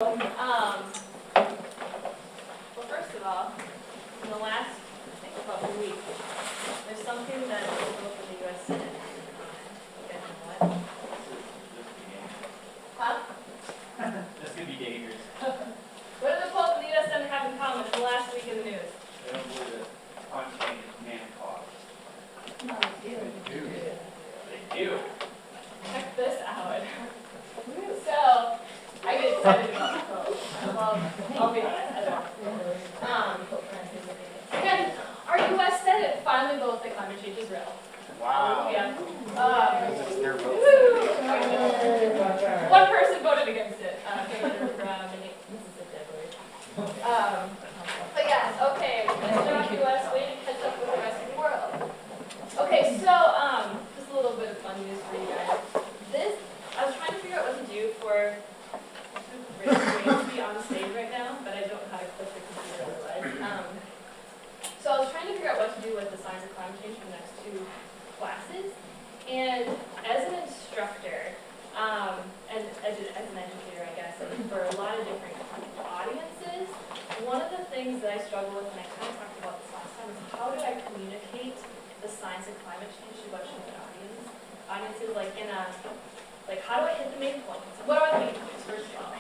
Well, first of all, in the last, I think, about a week, there's something that is up in the U.S. Senate. You guys know what? Huh? This could be dangerous. What do the polls in the U.S. Senate have in common in the last week in the news? They don't believe that climate change is man-caused. No, they do. They do. Check this out. So, I get excited about the polls. I'll be honest, I don't. Again, our U.S. Senate finally voted that climate change is real. Wow. Yeah. Their vote. One person voted against it. Senator from Mississippi, I believe. But yes, okay, Mr. U.S. way to catch up with the rest of the world. Okay, so just a little bit of fun news for you guys. I was trying to figure out what to do for to be on stage right now, but I don't know how to click the computer otherwise. So I was trying to figure out what to do with the science of climate change for the next two classes. And as an instructor, and as an educator, I guess, and for a lot of different audiences, one of the things that I struggle with, and I kind of talked about this last time, is how do I communicate the science of climate change to a bunch of different audiences, like in a, like how do I hit the main points? What are the main points, first of all?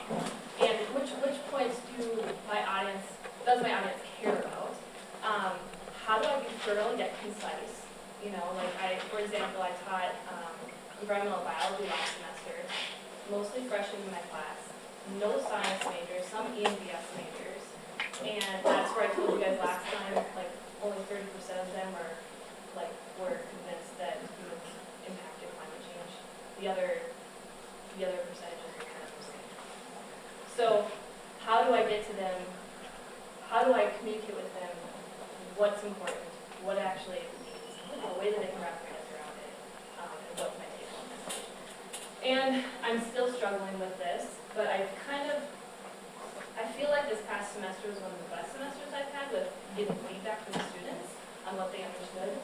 And which points does my audience care about? How do I be thorough and get concise? You know, like for example, I taught environmental biology last semester, mostly freshmen in my class, no science majors, some ENVS majors, and that's where I told you guys last time, like only 30% of them were convinced that humans impacted climate change. The other percentages are kind of the same. So how do I get to them? How do I communicate with them what's important, what actually it means, a way that they can wrap their heads around it, and what's my take on message. And I'm still struggling with this, but I feel like this past semester was one of the best semesters I've had with getting feedback from the students on what they understood.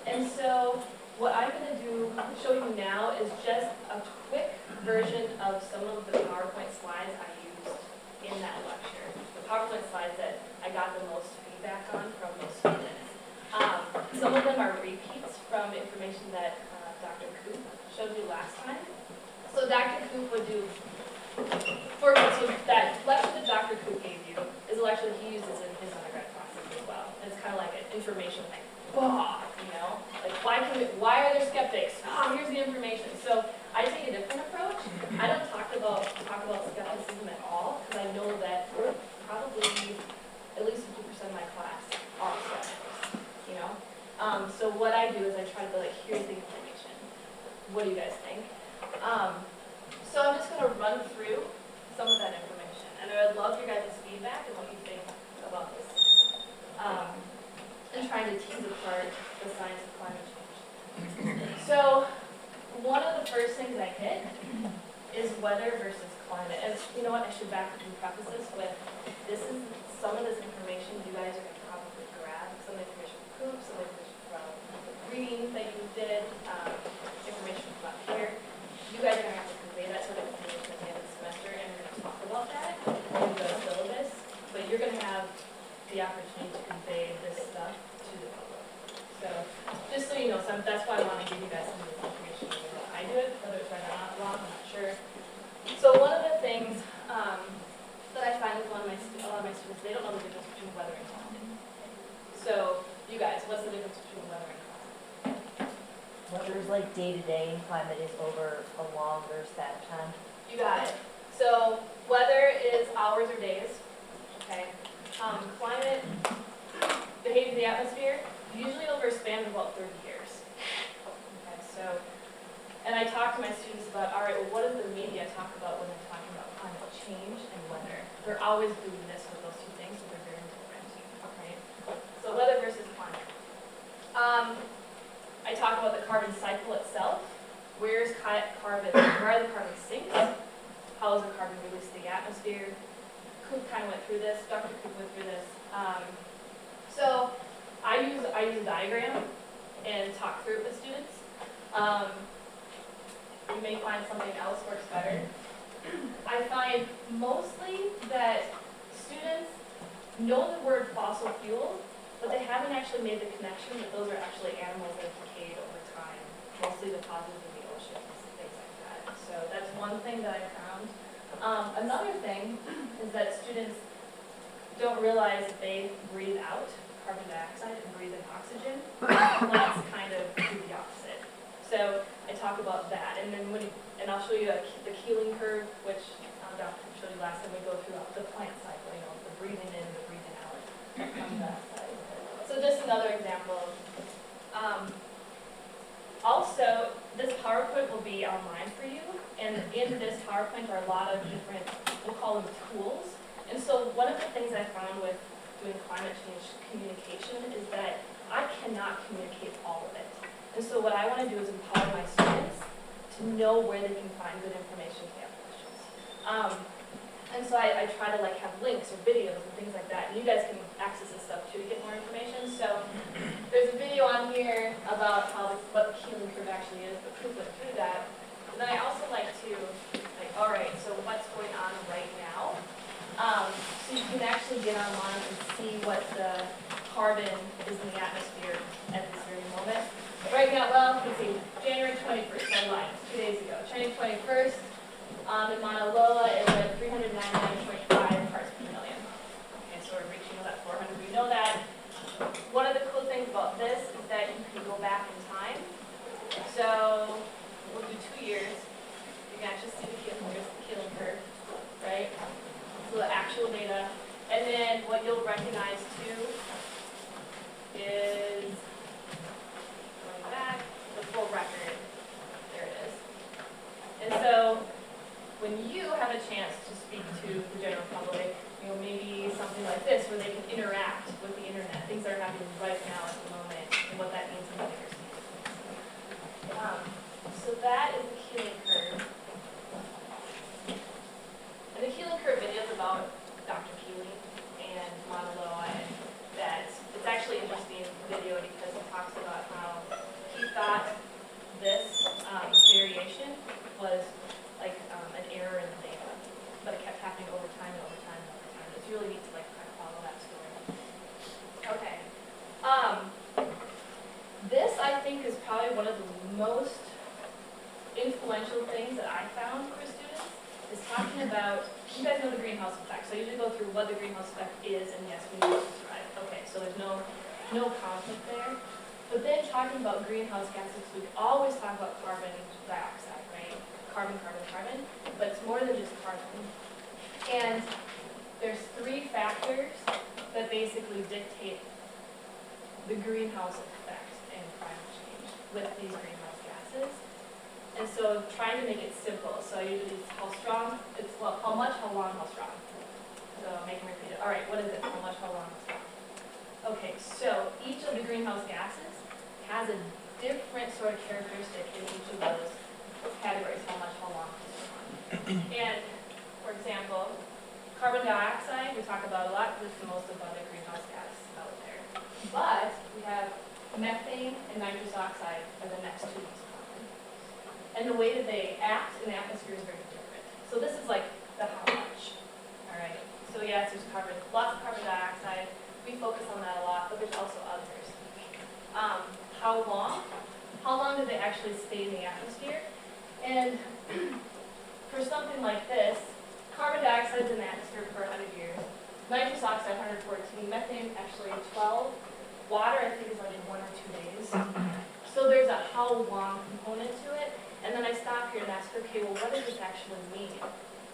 And so what I'm going to show you now is just a quick version of some of the PowerPoint slides I used in that lecture. The PowerPoint slides that I got the most feedback on from those students. Some of them are repeats from information that Dr. Coop showed you last time. So Dr. Coop would do, so that lecture that Dr. Coop gave you is a lecture that he uses in his undergrad classes as well. It's kind of like an information like, you know, like why are there skeptics? Here's the information. So I take a different approach. I don't talk about skepticism at all, because I know that probably at least 50% of my class are skeptics, you know? So what I do is I try to be like, here's the information. What do you guys think? So I'm just going to run through some of that information, and I would love your guys' feedback and what you think about this. And trying to tease apart the science of climate change. So one of the first things I hit is weather versus climate. And you know what, I should back up and preface this with, some of this information you guys are going to probably grab. Some information from Coop, some information from the reading that you did, information from up here. You guys are going to have to convey that sort of information at the end of the semester, and we're going to talk about that in the syllabus. But you're going to have the opportunity to convey this stuff to the public. So just so you know, that's why I want to give you guys some of this information. I do it, whether it's right or not wrong, I'm not sure. So one of the things that I find with a lot of my students, they don't know the difference between weather and climate. So you guys, what's the difference between weather and climate? Weather is like day-to-day, and climate is over a longer span of time. You got it. So weather is hours or days. Okay. Climate behaves in the atmosphere usually over a span of about 30 years. Okay, so, and I talk to my students about, all right, well, what does the media talk about when they're talking about climate change and weather? They're always doing this with those two things, so they're very different. Okay, so weather versus climate. I talk about the carbon cycle itself. Where are the carbon sinks? How is the carbon released to the atmosphere? Coop kind of went through this. Dr. Coop went through this. So I use a diagram and talk through it with students. You may find something else works better. I find mostly that students know the word fossil fuel, but they haven't actually made the connection that those are actually animals that have decayed over time, mostly deposited in the oceans, things like that. So that's one thing that I found. Another thing is that students don't realize that they breathe out carbon dioxide and breathe in oxygen. Plants kind of do the opposite. So I talk about that, and then and I'll show you the Keeling curve, which Dr. showed you last time. We go through the plant cycle, the breathing in, the breathing out on that side. So just another example. Also, this PowerPoint will be online for you, and in this PowerPoint are a lot of different, we'll call them tools. And so one of the things I found with doing climate change communication is that I cannot communicate all of it. And so what I want to do is empower my students to know where they can find good information if they have questions. And so I try to have links or videos and things like that, and you guys can access this stuff too to get more information. So there's a video on here about what the Keeling curve actually is, but Coop went through that. And then I also like to, all right, so what's going on right now? So you can actually get online and see what the carbon is in the atmosphere at this very moment. Right now, well, let's see, January 21st, I lied, 2 days ago. January 21st, in Mauna Loa, it was at 399.5 parts per million. Okay, so we're reaching about 400. We know that. One of the cool things about this is that you can go back in time. So we'll do 2 years. You can actually see the Keeling curve, right? So the actual data. And then what you'll recognize too is, going back, the full record. There it is. And so when you have a chance to speak to the general public, maybe something like this where they can interact with the internet, things that are happening right now at the moment, and what that means in the bigger scheme. So that is the Keeling curve. And the Keeling curve video is about Dr. Keeling and Mauna Loa, and that it's actually interesting video because it talks about how he thought this variation was like an error in the data, but it kept happening over time and over time and over time. It's really neat to kind of follow that story. Okay. This I think is probably one of the most influential things that I found for students is talking about, you guys know the greenhouse effect, so I usually go through what the greenhouse effect is, and yes, we need to survive. Okay, so there's no conflict there. But then talking about greenhouse gases, we always talk about carbon dioxide, right? Carbon, carbon, carbon, but it's more than just carbon. And there's 3 factors that basically dictate the greenhouse effect in climate change with these greenhouse gases. And so trying to make it simple. So I usually use how strong, it's well, how much, how long, how strong. So make them repeat it. All right, what is it? How much, how long, how strong? Okay, so each of the greenhouse gases has a different sort of characteristic in each of those categories, how much, how long, how strong. And for example, carbon dioxide, we talk about a lot because it's the most abundant greenhouse gas out there. But we have methane and nitrous oxide are the next 2 most common. And the way that they act in the atmosphere is very different. So this is like the how much. All right. So yes, there's lots of carbon dioxide. We focus on that a lot, but there's also others. How long? How long do they actually stay in the atmosphere? And for something like this, carbon dioxide is in the atmosphere for 100 years. Nitrous oxide, 114. Methane, actually 12. Water, I think, is only 1 or 2 days. So there's a how long component to it. And then I stop here and ask, okay, well, what does this actually mean?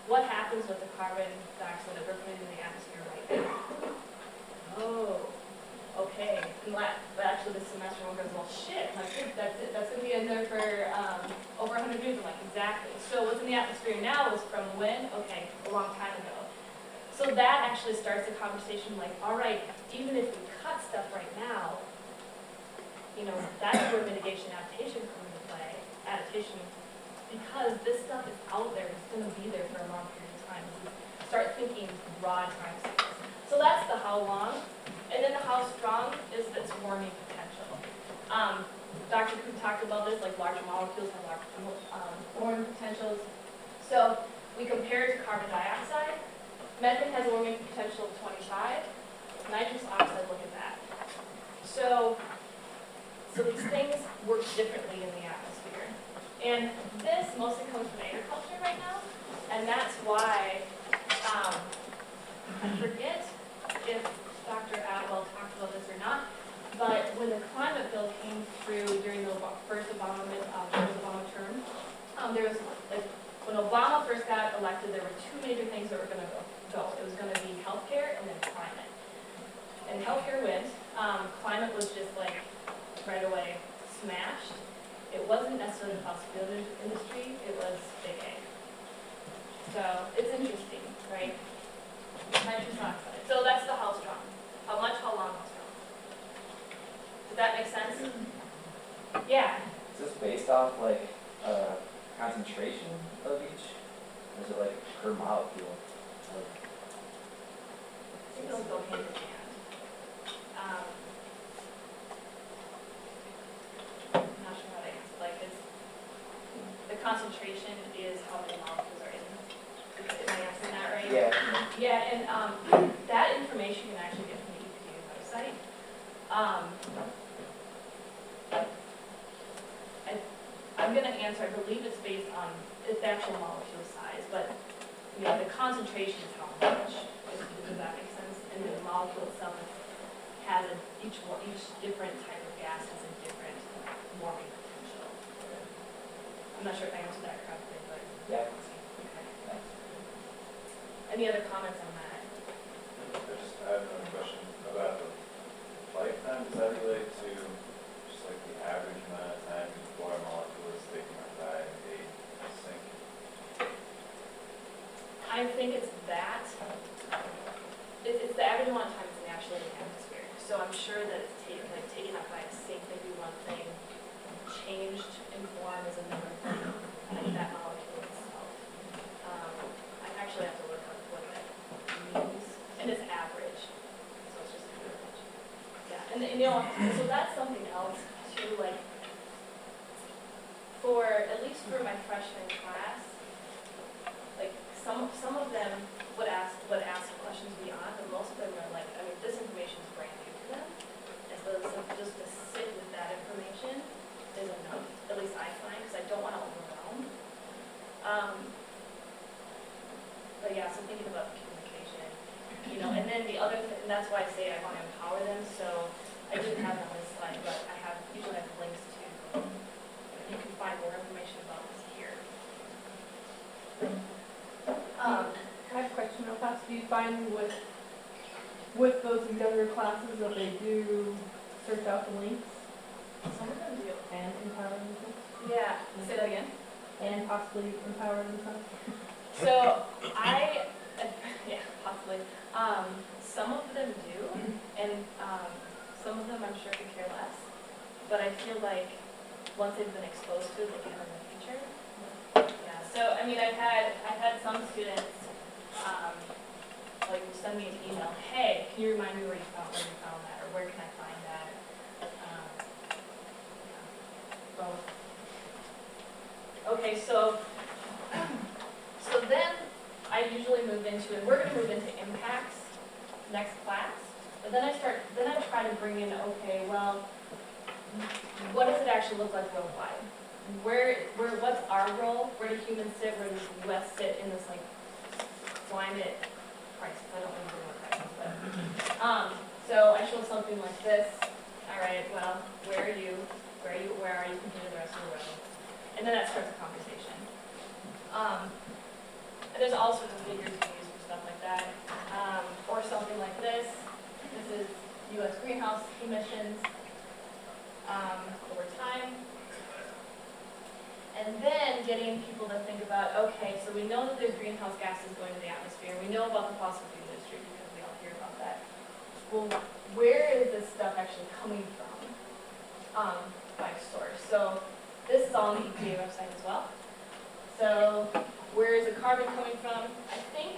What happens with the carbon dioxide that we're putting in the atmosphere right now? Oh, okay. And actually this semester one goes, well, shit, that's it. That's going to be in there for over 100 years. I'm like, exactly. So what's in the atmosphere now is from when? Okay, a long time ago. So that actually starts a conversation like, all right, even if we cut stuff right now, that's where mitigation adaptation comes into play. Adaptation, because this stuff is out there, it's going to be there for a long period of time. So start thinking broad time scales. So that's the how long, and then the how strong is its warming potential. Dr. Coop talked about this, like large molecules have large warming potentials. So we compare it to carbon dioxide. Methane has a warming potential of 25. Nitrous oxide, look at that. So these things work differently in the atmosphere. And this mostly comes from agriculture right now, and that's why, I forget if Dr. Atwell talked about this or not, but when the climate bill came through during the first Obama term, there was, like, when Obama first got elected, there were two major things that were going to go. It was going to be healthcare and then climate. And healthcare went. Climate was just like right away smashed. It wasn't necessarily the fossil fuel industry, it was big A. So it's interesting, right? Nitrous oxide. So that's the how strong. How much, how long, how strong. Does that make sense? Yeah. Is this based off like concentration of each? Or is it like per molecule? Signals go hand in hand. I'm not sure how to answer. Like, the concentration is how many molecules are in. Am I answering that right? Yeah. Yeah, and that information you can actually get from the EPA website. I'm going to answer, I believe it's based on its actual molecule size, but you know, the concentration is how much. Does that make sense? And the molecule itself has each different type of gas has a different warming potential. I'm not sure if I answered that correctly, but Yeah. okay. Any other comments on that? I have another question about the lifetime. Does that relate to just like the average amount of time before a molecule is taken up by a sink? I think it's that. It's the average amount of time it's naturally in the atmosphere. So I'm sure that it's taken up by a sink, maybe one thing. Changed in form is another thing. Like that molecule itself. I actually have to look up what that means. And it's average. So it's just average. Yeah. And you know, so that's something else too, like for at least for my freshman class, like some of them would ask questions beyond, but most of them are like, I mean, this information is brand new to them. And so just to sit with that information is enough, at least I find, because I don't want to overwhelm. But yeah, so thinking about the communication, you know, and then the other thing, and that's why I say I want to empower them, so I didn't have it on this slide, but I usually have links to, you can find more information about this here. I have a question real fast. Do you find with those younger classes that they do search out the links Some of them do. and empower themselves? Yeah, say that again. And possibly empower themselves? So yeah, possibly. Some of them do, and some of them I'm sure could care less. But I feel like once they've been exposed to it, they can in the future. Yeah. So I mean, I've had some students like send me an email. Hey, can you remind me where you found that, or where can I find that? Both. Okay, so then I usually move into, and we're going to move into impacts next class. But then I try to bring in, okay, well, what does it actually look like worldwide? What's our role? Where do humans sit? Where does the U.S. sit in this like climate crisis? I don't remember what crisis, but so I show something like this. All right, well, where are you? Where are you compared to the rest of the world? And then that starts a conversation. And there's all sorts of figures you can use for stuff like that. Or something like this. This is U.S. greenhouse emissions over time. And then getting people to think about, okay, so we know that there's greenhouse gases going to the atmosphere. We know about the fossil fuel industry because we all hear about that. Well, where is this stuff actually coming from by source? So this is all on the EPA website as well. So where is the carbon coming from? I think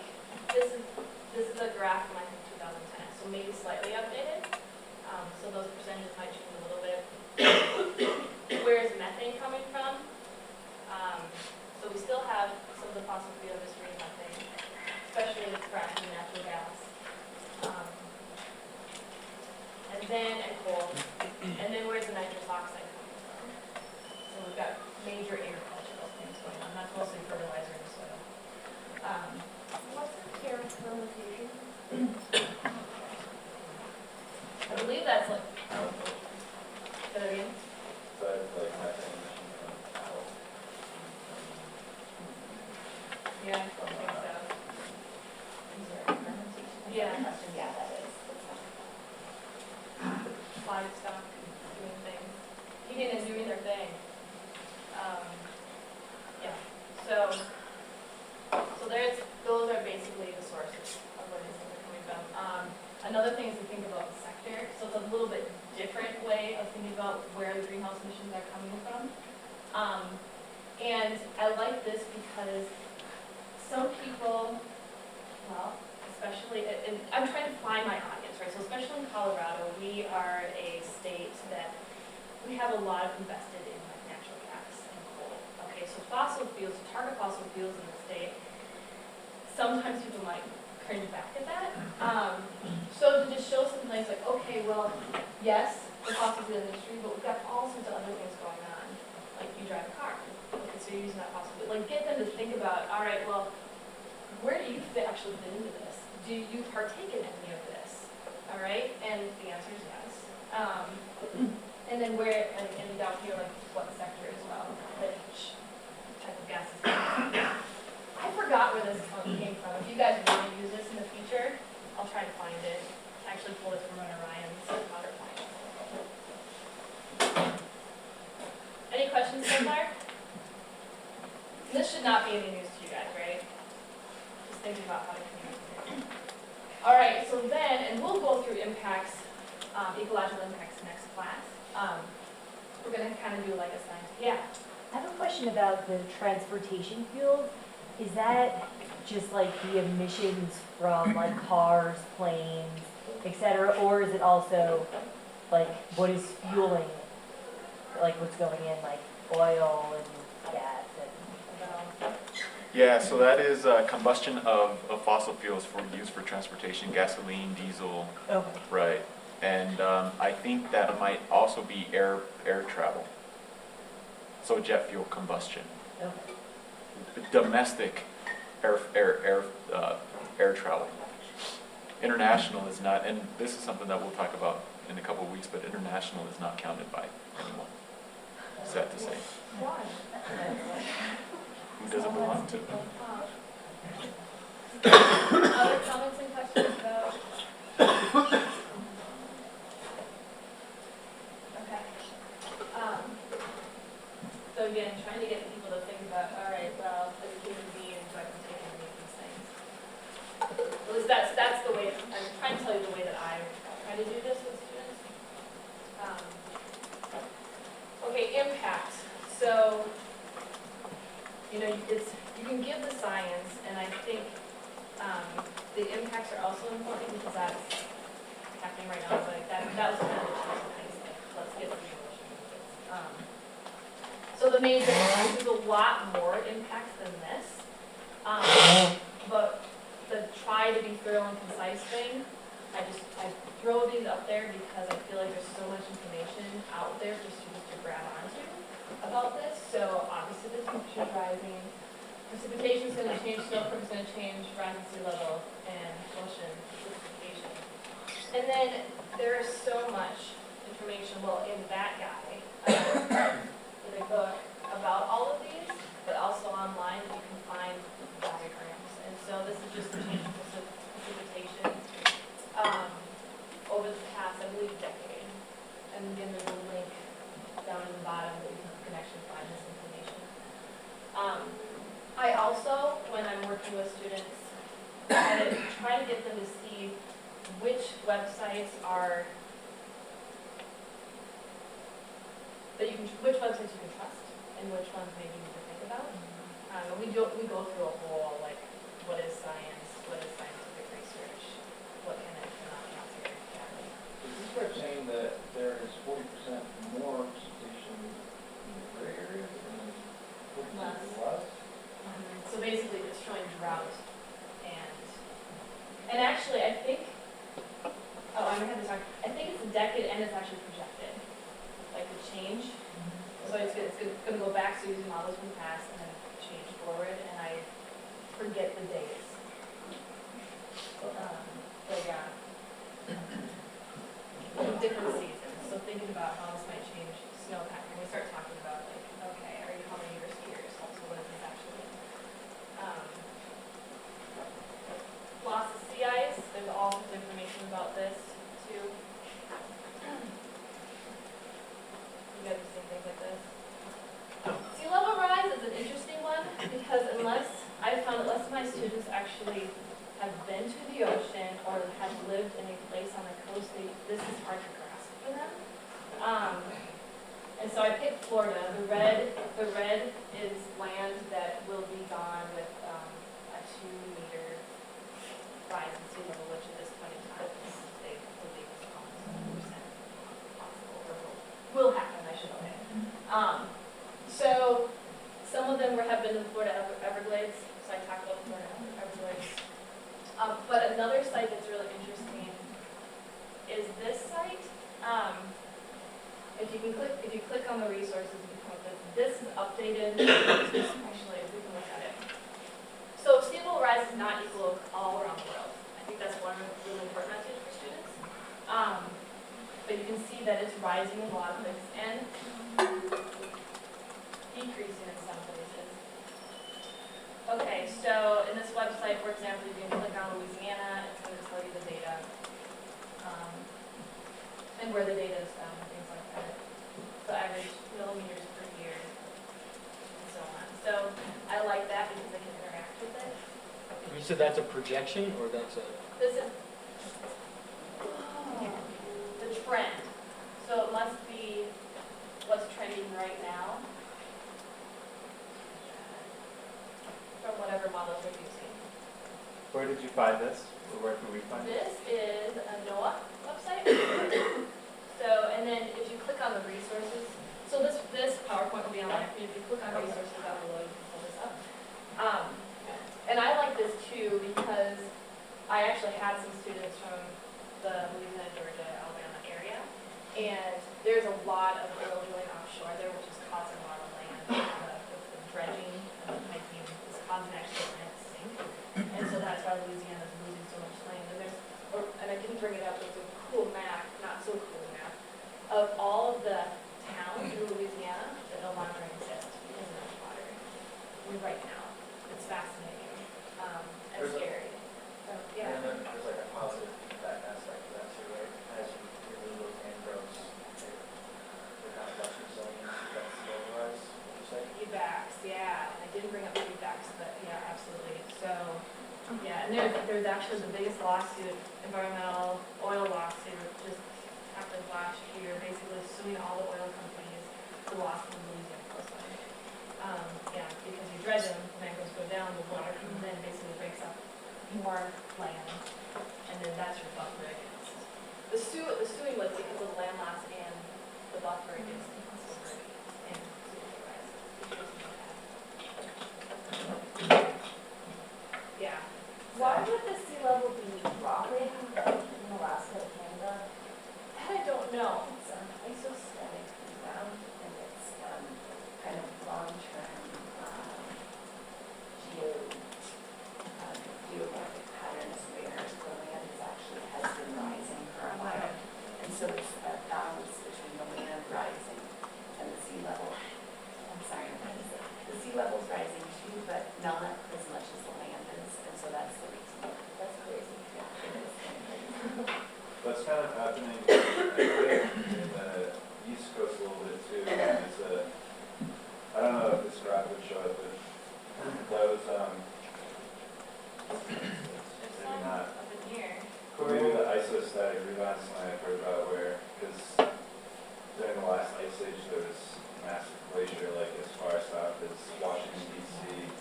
this is a graph from I think 2010, so maybe slightly updated. So those percentages might change a little bit. Where is methane coming from? So we still have some of the fossil fuel industry especially with fracking natural gas. And coal. And then where's the nitrous oxide coming from? So we've got major agricultural things going on. That's mostly fertilizer in the soil. What's the term fermentation? I believe that's like, say that again? So it's like methane emission from cattle. Yeah, I think so. Yeah. Yeah, that is. Livestock doing things, eating and doing their thing. Yeah, so those are basically the sources of where these things are coming from. Another thing is to think about the sector, so it's a little bit different way of thinking about where the greenhouse emissions are coming from. And I like this because some people, well, especially, and I'm trying to find my audience, right? So especially in Colorado, we are a state that we have a lot of invested in like natural gas and coal. Okay, so fossil fuels, to target fossil fuels in the state, sometimes people might cringe back at that. So to just show some things like, okay, well, yes, the fossil fuel industry, but we've got all sorts of other things going on. Like you drive a car, okay, so you're using that fossil fuel. Like get them to think about, all right, well, where do you actually fit into this? Do you partake in any of this? All right, and the answer is yes. And then where, and down here, like what sector as well, that each type of gas is coming from. I forgot where this came from. If you guys want to use this in the future, I'll try to find it. I actually pulled it from Ryan's water plant. Any questions so far? This should not be any news to you guys, right? Just thinking about how to communicate. All right, so then, and we'll go through impacts, ecological impacts next class. We're going to kind of do like a science. Yeah. I have a question about the transportation fuels. Is that just like the emissions from like cars, planes, et cetera, or is it also like what is fueling, like what's going in, like oil and gas and? Yeah, so that is combustion of fossil fuels for use for transportation, gasoline, diesel, Okay. right? And I think that might also be air travel. So jet fuel combustion, Okay. domestic air travel. International is not, and this is something that we'll talk about in a couple of weeks, but international is not counted by anyone. Sad to say. Why? Who does it belong to? Other comments and questions about? Okay. So again, trying to get people to think about, all right, well, as a human being, do I partake in any of these things? At least that's the way, I'm trying to tell you the way that I try to do this with students. Okay, impact. So, you know, you can give the science, and I think the impacts are also important because that's happening right now. Like that was kind of the choice of things. Like, let's get some emotion. So the major impacts, there's a lot more impacts than this, but the try to be thorough and concise thing, I throw these up there because I feel like there's so much information out there for students to grab onto about this. So obviously the temperature's rising, precipitation's going to change, snowpack's going to change, rising sea level, and ocean acidification. And then there is so much information, well, in that guy, in a book about all of these, but also online you can find diagrams. And so this is just the change in precipitation over the past, I believe, decade. And again, there's a link down in the bottom that you can actually find this information. I also, when I'm working with students, I try to get them to see which websites are which websites you can trust and which ones maybe you need to think about. We go through a whole like what is science, what is scientific research, what can it cannot be considered academy. Is this where it's saying that there is 40% more precipitation in the gray area and 40% less? So basically, it's showing drought and actually, I think, oh, I had this wrong. I think it's a decade and it's actually projected, like the change. So it's gonna go back to using models from the past and then change forward, and I forget the dates. But yeah. Different seasons, so thinking about how this might change snowpack, and we start talking about like, okay, are you how many years skiers, also what is this actually? Loss of sea ice, there's all sorts of information about this too. You guys have seen things like this. Sea level rise is an interesting one, because I found that less of my students actually have been to the ocean or have lived in a place on the coast, this is hard to grasp for them. And so I picked Florida. The red is land that will be gone with a 2-meter rise in sea level, which at this point in time is, they believe is almost 100% possible, or will happen, I should say. So some of them have been in Florida Everglades, so I talked about the Florida Everglades. But another site that's really interesting is this site. If you click on the resources, this is updated. Actually, we can look at it. So sea level rise is not equal all around the world. I think that's one really important message for students. But you can see that it's rising in a lot of places and decreasing in some places. Okay, so in this website, for example, you can click on Louisiana, it's going to tell you the data, and where the data is found, and things like that. So average millimeters per year, and so on. So I like that because I can interact with it. You said that's a projection, or that's a... This is the trend. So it must be what's trending right now from whatever models we're using. Where did you find this? Or where can we find it? This is a NOAA website. So, and then if you click on the resources, so this PowerPoint will be online. If you click on resources down below, you can pull this up. And I like this too because I actually had some students from the Louisiana, Georgia, Alabama area, and there's a lot of oil drilling offshore there, which is causing a lot of land. The dredging and the hiking is causing actually land to sink, and so that's why Louisiana is losing so much land. And I didn't bring it up, but it's a cool map, not so cool map, of all of the towns in Louisiana that no longer exist because of the water. Right now, it's fascinating and scary. So, yeah. And then there's like a positive feedback aspect to that too, right? As you remove those mangroves, they're not much resilient to that sea level rise, would you say? Feedbacks, yeah. I didn't bring up feedbacks, but yeah, absolutely. So, yeah, and there's actually the biggest lawsuit, environmental oil lawsuit, just happened last year, basically suing all the oil companies who lost the Louisiana coastline. Yeah, because you dredge them, mangroves go down, the water comes in, basically breaks up more land, and then that's your buffer against. The suing was because of the land loss and the buffer against the coastal and sea level rise. Yeah. Why would the sea level be dropping in Alaska and Canada? That I don't know. It's isostatic ground, and it's kind of long-term geographic patterns where the land is actually has been rising for a while. And so it's a balance between the land rising and the sea level. I'm sorry, what is it? The sea level's rising too, but not as much as the land is, and so that's the reason. That's crazy. Yeah, it is kind of crazy. That's kind of happening in the East Coast a little bit too. It's I don't know if this graph would show it, but that was There's maybe some not. up in here. Maybe the isostatic rebound something I've heard about where, because during the last ice age there was massive glacier like as far south as Washington DC,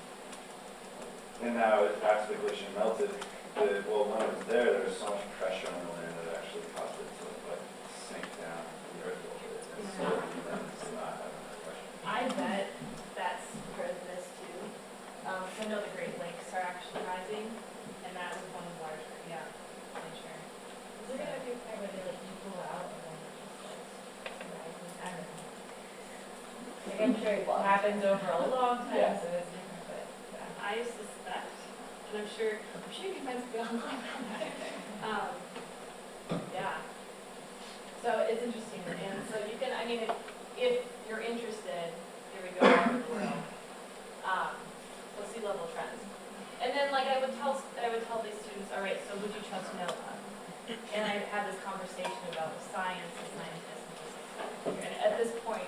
and now after the glacier melted, when it was there was so much pressure on the land that it actually caused it to like sink down the earth a little bit, and so then it's not having that pressure. I bet that's for this too. So I know the Great Lakes are actually rising, and that was one of the larger, yeah. Like I'm sure it happens over a long time, Yeah. so it's different, but yeah, I suspect, and I'm sure you can find something online. Yeah. So it's interesting, and so you can, I mean, if you're interested, here we go, around the world. So sea level trends. And then like I would tell these students, all right, so would you trust NOAA? And I had this conversation about the science and scientists and things like that. And at this point,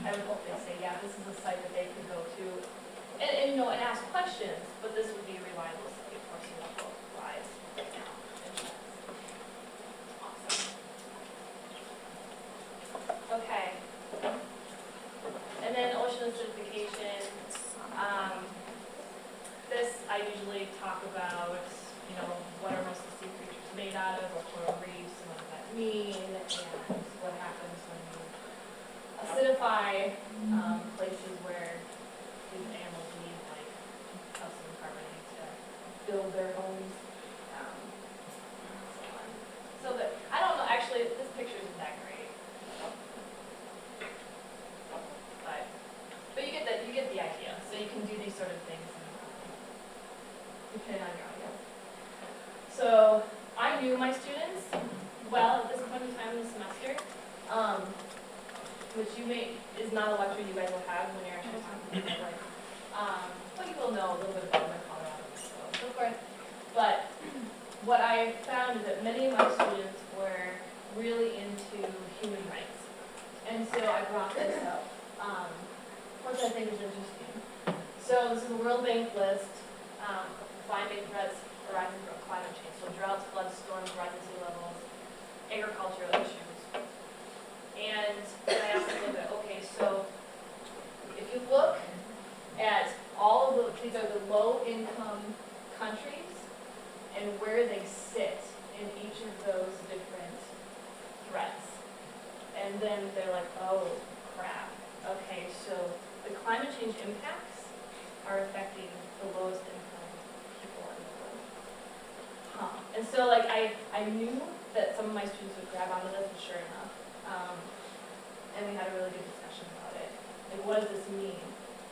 I would hope they say, yeah, this is a site that they could go to and you know, and ask questions, but this would be a reliable site for sea level rise right now. And trends. Awesome. Okay. And then ocean acidification. This I usually talk about, you know, what are most of the sea creatures made out of, what coral reefs, and what does that mean, and what happens when you acidify places where these animals need like calcium carbonate to build their homes. So on. So that I don't know. Actually, this picture isn't that great, but you get the idea. So you can do these sort of things. Depending on your audience. So I knew my students well at this point in time in the semester, which is not a luxury you guys will have when you're actually talking to them. But you will know a little bit about their Colorado and so forth. But what I found is that many of my students were really into human rights. And so I brought this up, which I think is interesting. So this is a World Bank list. Climate threats arising from climate change, so droughts, floods, storms, rising sea levels, agricultural issues. And I asked a little bit, okay, so if you look at all of these are the low-income countries and where they sit in each of those different threats. And then they're like, oh, crap. Okay, so the climate change impacts are affecting the lowest income people in the world. And so like I knew that some of my students would grab onto this, and sure enough. And we had a really good discussion about it. Like, what does this mean?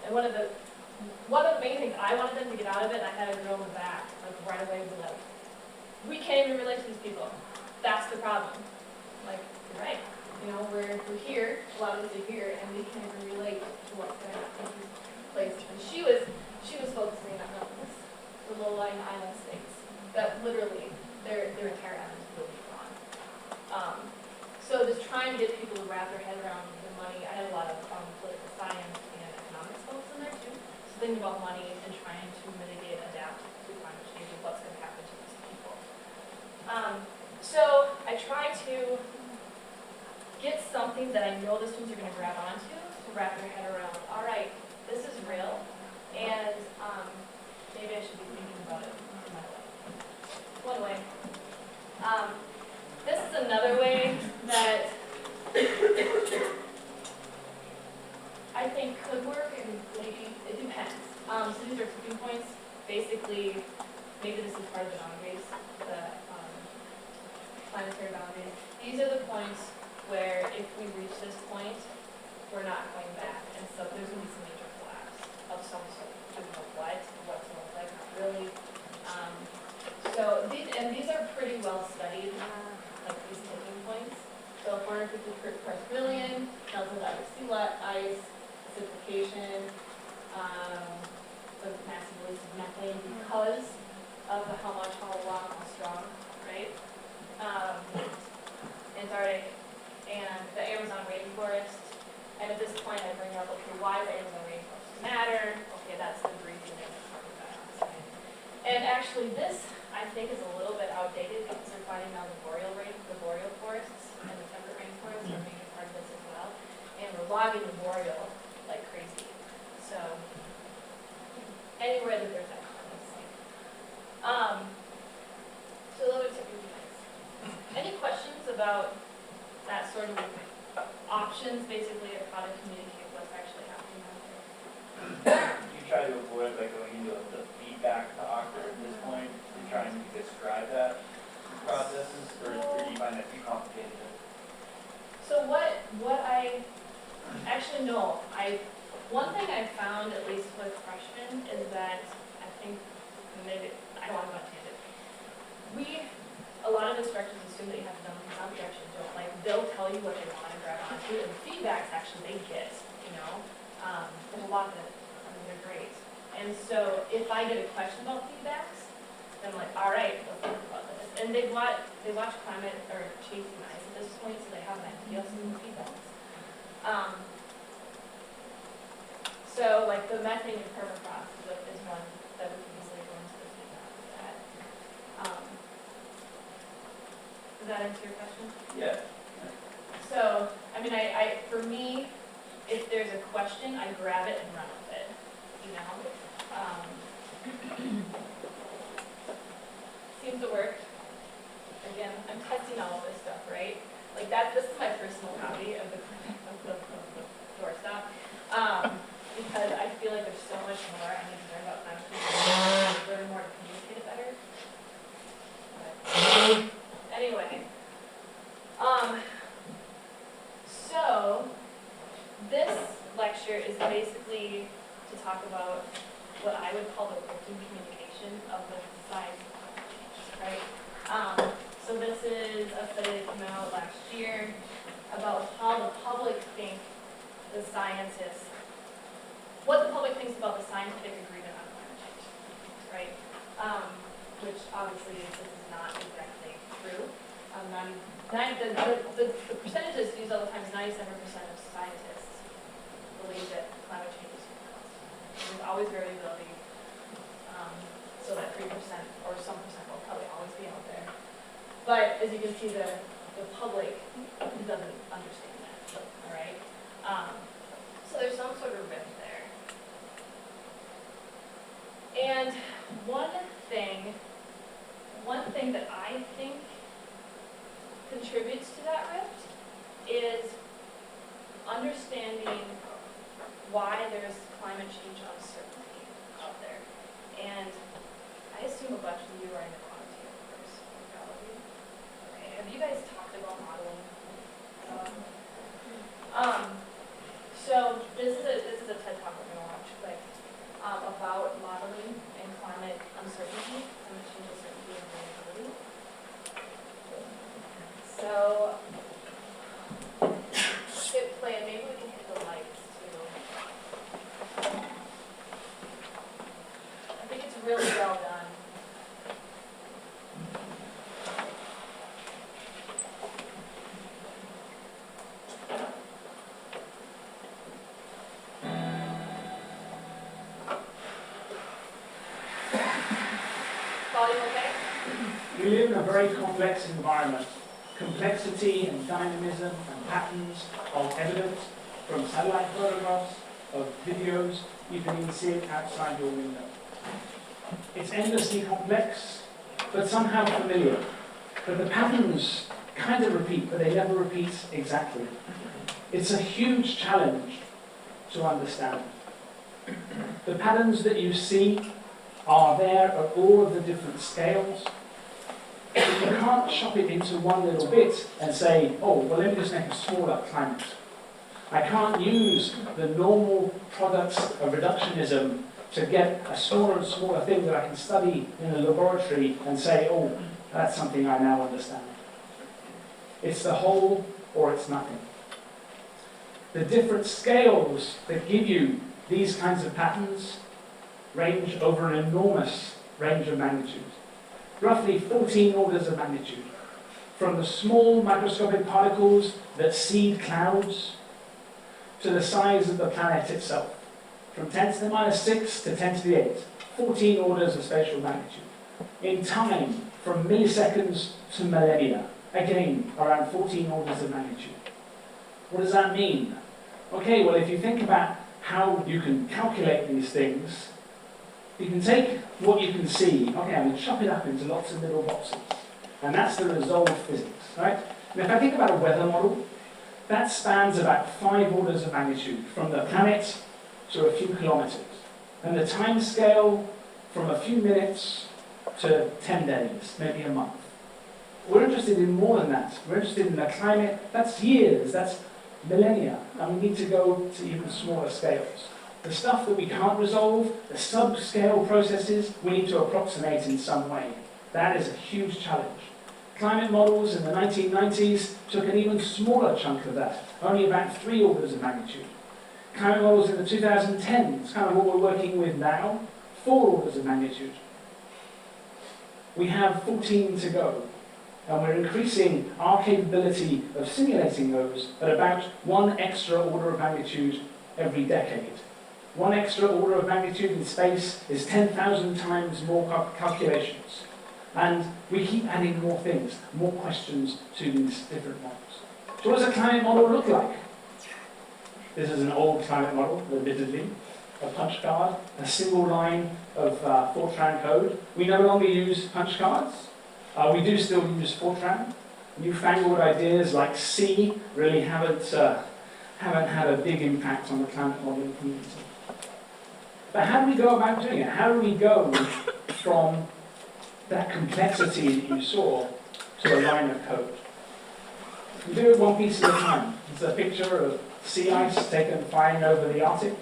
And one of the main things I wanted them to get out of it, and I had a girl in the back, like right away, was like, we can't even relate to these people. That's the problem. Like, you're right. You know, we're here, a lot of us are here, and we can't even relate to what's going on in these places. And she was focusing on this, the low-lying island states, that literally their entire island is really gone. So just trying to get people to wrap their head around the money. I had a lot of political science and economics folks in there too. So thinking about money and trying to mitigate, adapt to climate change and what's going to happen to these people. So I try to get something that I know the students are going to grab onto to wrap their head around. All right, this is real, and maybe I should be thinking about it another way. One way. This is another way that I think could work, and maybe it depends. So these are tipping points. Basically, maybe this is part of the boundaries, the planetary boundaries. These are the points where if we reach this point, we're not going back. And so there's going to be some major collapse of some sort. I don't know what's going to look like, not really. So these are pretty well studied, like these tipping points. So 450 parts per billion, melting of sea ice, acidification, the massive release of methane because of how much, how long, how strong, right? Antarctic, and the Amazon rainforest. And at this point, I bring up, okay, why does the Amazon rainforest matter? Okay, that's the breathing and the carbon dioxide. And actually, this I think is a little bit outdated because we're finding now the boreal forests and the temperate rainforests are a major part of this as well. And we're logging the boreal like crazy. So anywhere that there's that carbon sink. So those are tipping points. Any questions about that sort of options, basically, of how to communicate what's actually happening out there? You try to avoid like going into the feedback talk or at this point, you're trying to describe that processes, or do you find that too complicated? So what I actually no, one thing I found, at least with freshmen, is that I think, maybe, I don't want to go on a tangent. A lot of instructors assume that you have to know without objection, don't, like, they'll tell you what they want to grab onto, and feedbacks actually they get, you know? There's a lot that, they're great. And so, if I get a question about feedbacks, then I'm like, all right, let's think about this. And they watch climate, or chasing ice at this point, so they have an idea of some feedbacks. So, like, the methane and permafrost is one that we can easily go into the feedback with that. Does that answer your question? Yeah. So, I mean, for me, if there's a question, I grab it and run with it, you know? Seems to work. Again, I'm testing all of this stuff, right? Like this is my personal copy of the doorstop. Because I feel like there's so much more I need to learn about climate change, learn more to communicate it better. But anyway, so this lecture is basically to talk about what I would call the working communication of the society, right? So this is a study that came out last year about how the public think the scientists, what the public thinks about the scientific agreement on climate change, right? Which obviously this is not exactly true. The percentages used all the time is 97% of scientists believe that climate change is human caused. There's always variability, so that 3% or some percent will probably always be out there. But as you can see, the public doesn't understand that, all right? So there's some sort of rift there. And one thing that I think contributes to that rift is understanding why there's climate change uncertainty out there. And I assume a bunch of you are in the quantitative course, like all of you. Okay, have you guys talked about modeling? So this is a TED Talk we're going to watch quick about modeling and climate uncertainty, climate change uncertainty and variability. So, hit play, and maybe we can hit the lights too. I think it's really well done. Volume okay? We live in a very complex environment. Complexity and dynamism and patterns are evident from satellite photographs, of videos. You can even see it outside your window. It's endlessly complex, but somehow familiar. But the patterns kind of repeat, but they never repeat exactly. It's a huge challenge to understand. The patterns that you see are there at all of the different scales. You can't chop it into one little bit and say, oh, well, let me just make a smaller climate. I can't use the normal products of reductionism to get a smaller and smaller thing that I can study in a laboratory and say, oh, that's something I now understand. It's the whole or it's nothing. The different scales that give you these kinds of patterns range over an enormous range of magnitude. Roughly 14 orders of magnitude. From the small microscopic particles that seed clouds to the size of the planet itself. From 10 to the minus 6 to 10 to the 8. 14 orders of spatial magnitude. In time, from milliseconds to millennia. Again, around 14 orders of magnitude. What does that mean? Okay, well, if you think about how you can calculate these things, you can take what you can see, okay, I'm going to chop it up into lots of little boxes. And that's the resolved physics, right? And if I think about a weather model, that spans about 5 orders of magnitude, from the planet to a few kilometers. And the time scale from a few minutes to 10 days, maybe a month. We're interested in more than that. We're interested in the climate, that's years, that's millennia, and we need to go to even smaller scales. The stuff that we can't resolve, the sub-scale processes, we need to approximate in some way. That is a huge challenge. Climate models in the 1990s took an even smaller chunk of that, only about 3 orders of magnitude. Climate models in the 2010s, kind of what we're working with now, 4 orders of magnitude. We have 14 to go, and we're increasing our capability of simulating those at about 1 extra order of magnitude every decade. 1 extra order of magnitude in space is 10,000 times more calculations. And we keep adding more things, more questions to these different models. So what does a climate model look like? This is an old climate model, admittedly. A punch card, a single line of Fortran code. We no longer use punch cards. We do still use Fortran. Newfangled ideas like C really haven't had a big impact on the climate modeling community. But how do we go about doing it? How do we go from that complexity that you saw to a line of code? We do it one piece at a time. It's a picture of sea ice taken flying over the Arctic.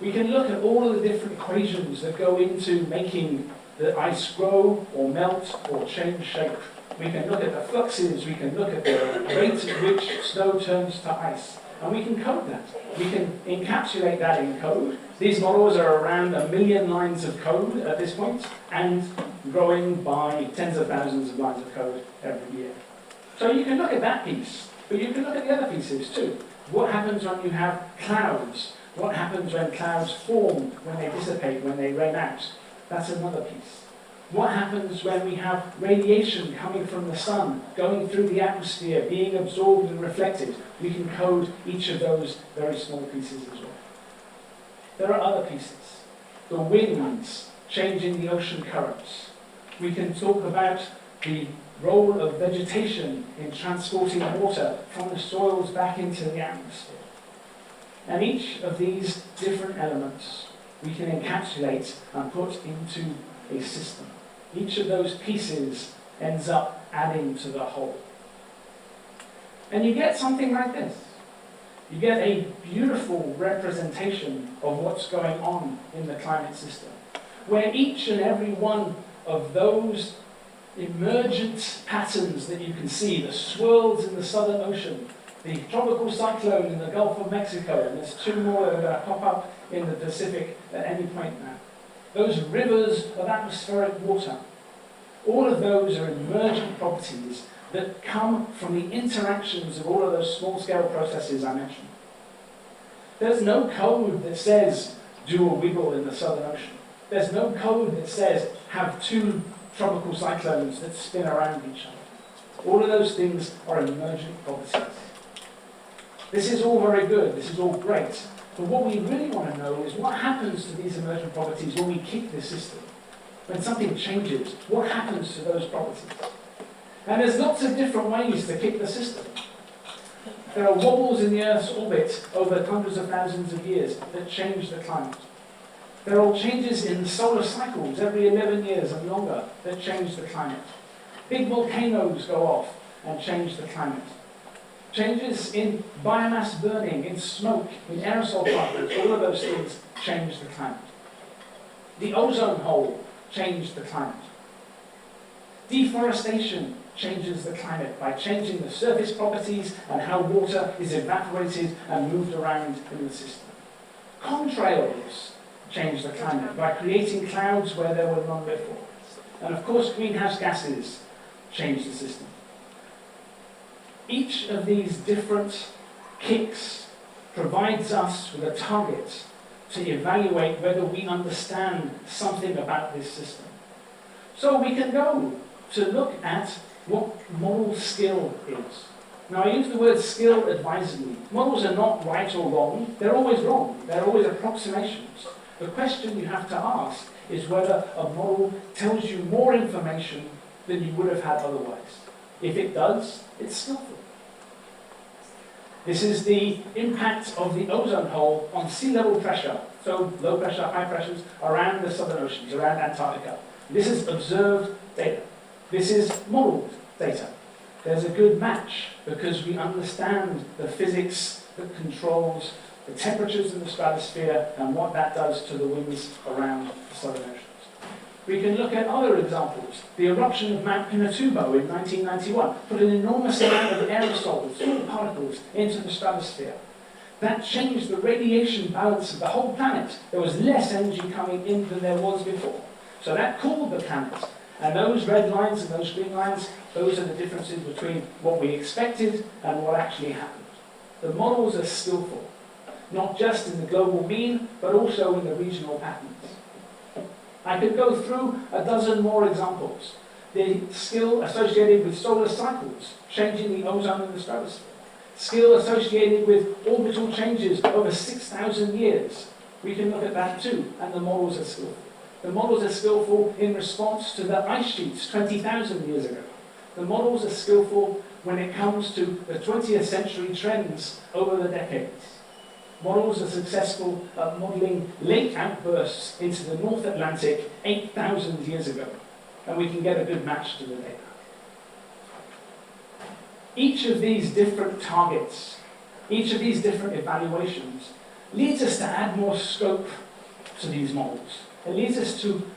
We can look at all of the different equations that go into making the ice grow or melt or change shape. We can look at the fluxes, we can look at the rate at which snow turns to ice, and we can code that. We can encapsulate that in code. These models are around 1 million lines of code at this point, and growing by tens of thousands of lines of code every year. So you can look at that piece, but you can look at the other pieces too. What happens when you have clouds? What happens when clouds form, when they dissipate, when they rain out? That's another piece. What happens when we have radiation coming from the sun, going through the atmosphere, being absorbed and reflected? We can code each of those very small pieces as well. There are other pieces. The winds changing the ocean currents. We can talk about the role of vegetation in transporting water from the soils back into the atmosphere. And each of these different elements we can encapsulate and put into a system. Each of those pieces ends up adding to the whole. And you get something like this. You get a beautiful representation of what's going on in the climate system, where each and every one of those emergent patterns that you can see, the swirls in the Southern Ocean, the tropical cyclone in the Gulf of Mexico, and there's 2 more that are going to pop up in the Pacific at any point now. Those rivers of atmospheric water, all of those are emergent properties that come from the interactions of all of those small-scale processes I mentioned. There's no code that says, do a wiggle in the Southern Ocean. There's no code that says, have 2 tropical cyclones that spin around each other. All of those things are emergent properties. This is all very good, this is all great, but what we really want to know is what happens to these emergent properties when we kick the system. When something changes, what happens to those properties? And there's lots of different ways to kick the system. There are wobbles in the Earth's orbit over hundreds of thousands of years that change the climate. There are changes in the solar cycles every 11 years and longer that change the climate. Big volcanoes go off and change the climate. Changes in biomass burning, in smoke, in aerosol particles, all of those things change the climate. The ozone hole changed the climate. Deforestation changes the climate by changing the surface properties and how water is evaporated and moved around in the system. Contrails change the climate by creating clouds where there were none before. And of course, greenhouse gases change the system. Each of these different kicks provides us with a target to evaluate whether we understand something about this system. So we can go to look at what model skill is. Now I use the word skill advisedly. Models are not right or wrong, they're always wrong, they're always approximations. The question you have to ask is whether a model tells you more information than you would have had otherwise. If it does, it's skillful. This is the impact of the ozone hole on sea level pressure, so low pressure, high pressures around the southern oceans, around Antarctica. This is observed data. This is modeled data. there's a good match because we understand the physics that controls the temperatures in the stratosphere and what that does to the winds around the southern oceans. We can look at other examples. The eruption of Mount Pinatubo in 1991 put an enormous amount of aerosols, small particles, into the stratosphere. That changed the radiation balance of the whole planet. There was less energy coming in than there was before. So that cooled the planet. And those red lines and those green lines, those are the differences between what we expected and what actually happened. The models are skillful, not just in the global mean, but also in the regional patterns. I could go through a dozen more examples. The skill associated with solar cycles, changing the ozone in the stratosphere. Skill associated with orbital changes over 6,000 years. We can look at that too, and the models are skillful. The models are skillful in response to the ice sheets 20,000 years ago. The models are skillful when it comes to the 20th century trends over the decades. Models are successful at modeling lake outbursts into the North Atlantic 8,000 years ago, and we can get a good match to the data. Each of these different targets, each of these different evaluations, leads us to add more scope to these models. It leads us to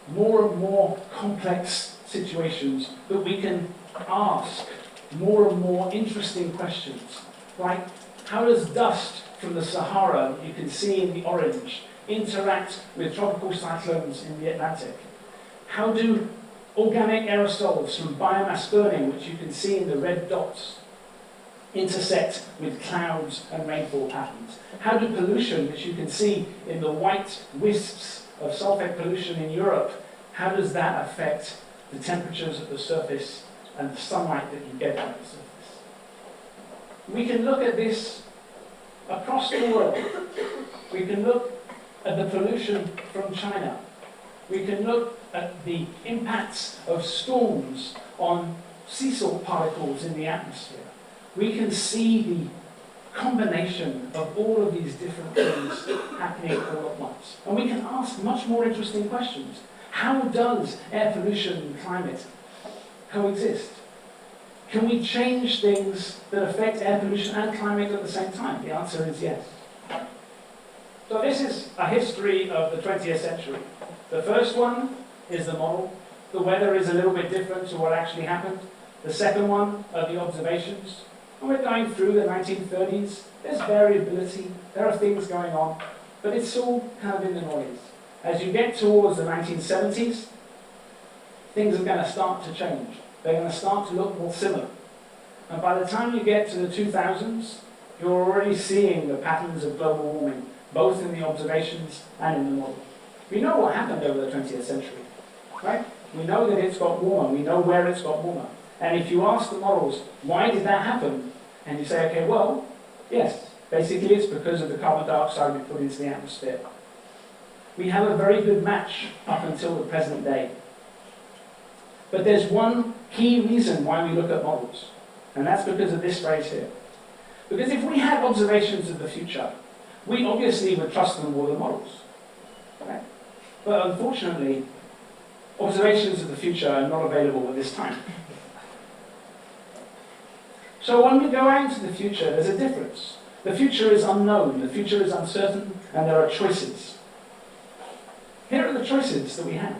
more and more complex situations that we can ask more and more interesting questions, like how does dust from the Sahara, you can see in the orange, interact with tropical cyclones in the Atlantic? How do organic aerosols from biomass burning, which you can see in the red dots, intersect with clouds and rainfall patterns? How do pollution, which you can see in the white wisps of sulfate pollution in Europe, how does that affect the temperatures at the surface and the sunlight that you get at the surface? We can look at this across the world. We can look at the pollution from China. We can look at the impacts of storms on sea salt particles in the atmosphere. We can see the combination of all of these different things happening all at once. And we can ask much more interesting questions. How does air pollution and climate coexist? Can we change things that affect air pollution and climate at the same time? The answer is yes. So this is a history of the 20th century. The first one is the model. The weather is a little bit different to what actually happened. The second one are the observations. And we're going through the 1930s. There's variability. There are things going on. But it's all kind of in the noise. As you get towards the 1970s, things are going to start to change. They're going to start to look more similar. And by the time you get to the 2000s, you're already seeing the patterns of global warming, both in the observations and in the model. We know what happened over the 20th century, right? We know that it's got warmer. We know where it's got warmer. And if you ask the models, why did that happen? And you say, okay, well, yes, basically it's because of the carbon dioxide we put into the atmosphere. We have a very good match up until the present day. But there's one key reason why we look at models, and that's because of this phrase here. Because if we had observations of the future, we obviously would trust them more than models. Right? But unfortunately, observations of the future are not available at this time. So when we go out into the future, there's a difference. The future is unknown, the future is uncertain, and there are choices. Here are the choices that we have.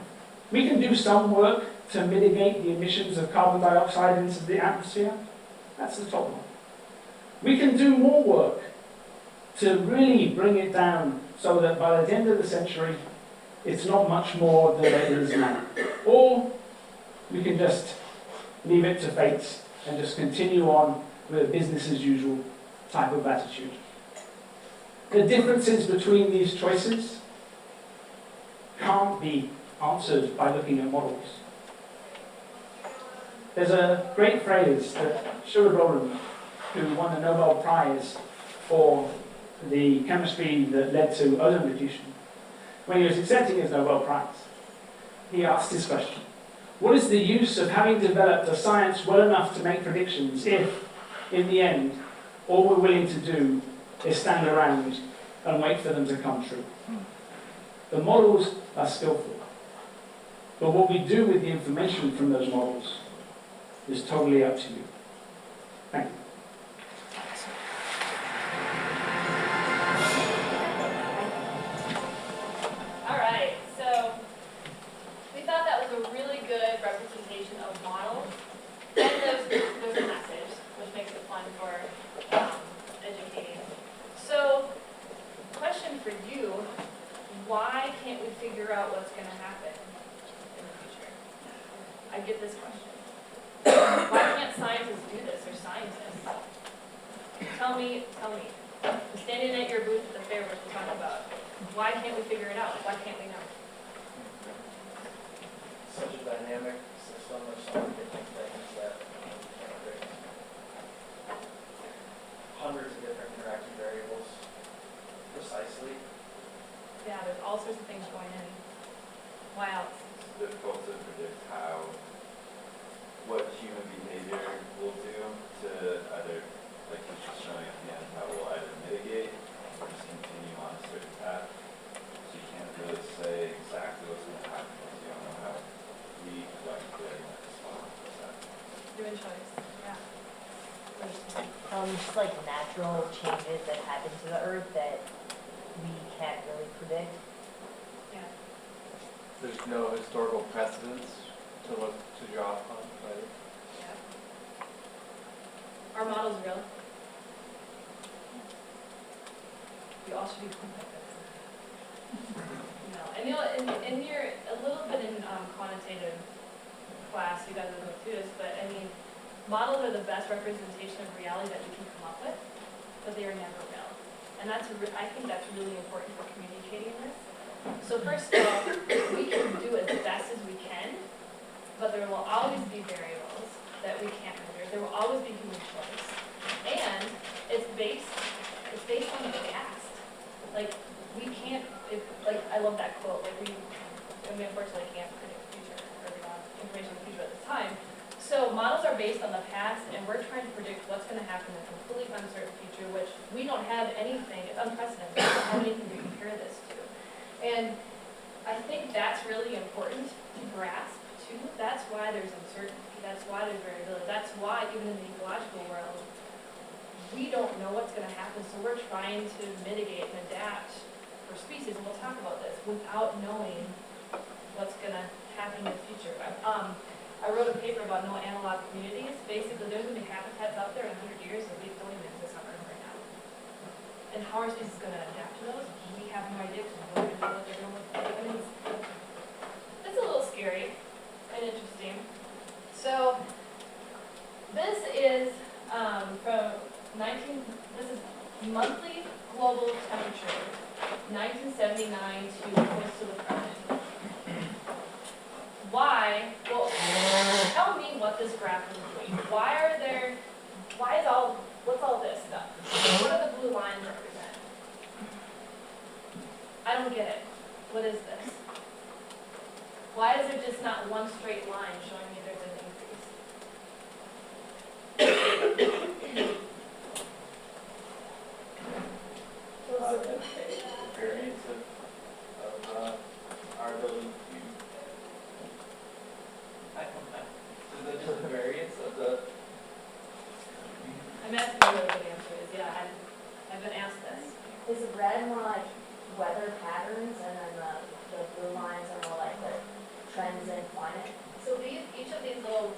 We can do some work to mitigate the emissions of carbon dioxide into the atmosphere. That's the top one. We can do more work to really bring it down so that by the end of the century, it's not much more than it is now. Or we can just leave it to fate and just continue on with a business as usual type of attitude. The differences between these choices can't be answered by looking at models. There's a great phrase that Sugar Brolin, who won the Nobel Prize for the chemistry that led to ozone depletion, when he was accepting his Nobel Prize, he asked this question: what is the use of having developed a science well enough to make predictions if, in the end, all we're willing to do is stand around and wait for them to come true? The models are skillful, but what we do with the information from those models is totally up to you. Thank you. All right, so we thought that was a really good representation of models. And there's a message, which makes it fun for educating. So, question for you, why can't we figure out what's going to happen in the future? I get this question. Why can't scientists do this, or scientists? Tell me. I'm standing at your booth at the fair, what you talking about. Why can't we figure it out? Why can't we know? Such a dynamic system, there's so many different things that we can't predict. Hundreds of different interacting variables precisely. Yeah, there's all sorts of things going in. Why else? It's difficult to predict what human behavior will do to either, like he's just showing at the end, how we'll either mitigate or just continue on a certain path. So you can't really say exactly what's going to happen because you don't know how we collectively might respond to that. Human choice, yeah. Just like natural changes that happen to the earth that we can't really predict. Yeah. There's no historical precedents to look to draw upon, right? Yeah. Our model's real. We all should be like this. No, and you know, in your, a little bit in quantitative class, you guys will go through this, but I mean, models are the best representation of reality that we can come up with, but they are never real. And that's, I think that's really important for communicating this. So first of all, we can do as best as we can, but there will always be variables that we can't measure. There will always be human choice. And it's based on the past. Like, we can't, I love that quote, we unfortunately can't predict the future, or we don't have information on the future at this time. So models are based on the past, and we're trying to predict what's going to happen in a completely uncertain future, which we don't have anything, it's unprecedented, we don't have anything to compare this to. And I think that's really important to grasp, too. That's why there's uncertainty, that's why there's variability, that's why even in the ecological world, we don't know what's going to happen, so we're trying to mitigate and adapt for species, and we'll talk about this, without knowing what's going to happen in the future. I wrote a paper about no analog communities. Basically, there's going to be habitats out there in 100 years that we don't even exist on Earth right now. And how are species going to adapt to those? We have no idea because we're going to know what they're going to look like. I mean, it's a little scary and interesting. So, this is this is monthly global temperature, 1979 to close to the present. Why? Well, tell me what this graph is doing. What's all this stuff? What do the blue lines represent? I don't get it. What is this? Why is there just not one straight line showing me there's an increase? The variance of our ability to, I don't know, the variance of the, I'm asking you what the answer is. Yeah, I've been asked this. Is red more like weather patterns, and then the blue lines are more like the trends in climate? So each of these little